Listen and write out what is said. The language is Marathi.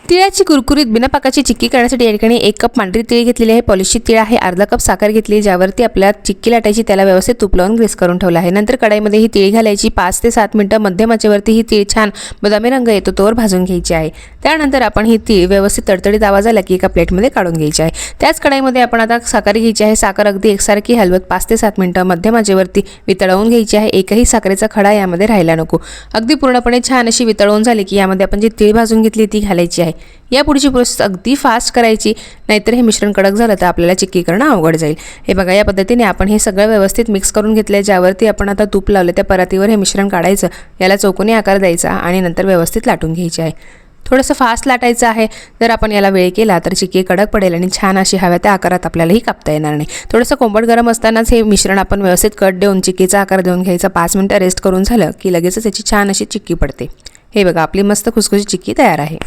तिळाची कुरकुरीत बिना पाकाची चिक्की करण्यासाठी या ठिकाणी 1 कप पांढरी तीळ घेतलेली आहे, पॉलिशची तीळ आहे, अर्धा कप साखर घेतली ज्यावरती आपल्याला चिक्की लाटायची त्याला व्यवस्थित तूप लावून ग्रीस करून ठेवला आहे। नंतर कढईमध्ये ही तीळ घालायची, 5 ते 7 मिनिटं मध्यम आचेवरती ही तीळ छान बदामी रंग येतो तोवर भाजून घ्यायची आहे। त्यानंतर आपण ही तीळ व्यवस्थित तडतडीत आवाज आला की एका प्लेटमध्ये काढून घ्यायची आहे। त्याच कढईमध्ये आपण आता साखर घ्यायची आहे, साखर अगदी एकसारखी हलवत 5 ते 7 मिनिटं मध्यम आचेवरती वितळवून घ्यायची आहे। एकही साखरेचा खडा यामध्ये राहायला नको। अगदी पूर्णपणे छान अशी वितळवून झाली की यामध्ये आपण जी तीळ भाजून घेतली ती घालायची आहे। या पुढची प्रोसेस अगदी फास्ट करायची, नाहीतर हे मिश्रण कडक झालं तर आपल्याला चिक्की करणं अवघड जाईल। हे बघा, या पद्धतीने आपण हे सगळं व्यवस्थित मिक्स करून घेतले, ज्यावरती आपण आता तूप लावले त्या परातीवर हे मिश्रण काढायचं, याला चौकोनी आकार द्यायचा आणि नंतर व्यवस्थित लाटून घ्यायचे आहे। थोडंसं फास्ट लाटायचं आहे, जर आपण याला वेळ केला तर चिक्की कडक पडेल आणि छान अशी हव्या त्या आकारात आपल्यालाही कापता येणार नाही। थोडंसं कोंबट गरम असतानाच हे मिश्रण आपण व्यवस्थित कट देऊन चिक्कीचा आकार देऊन घ्यायचा। 5 मिनिटं रेस्ट करून झालं की लगेचच याची छान अशी चिक्की पडते। हे बघा, आपली मस्त खुसखुशीत चिक्की तयार आहे।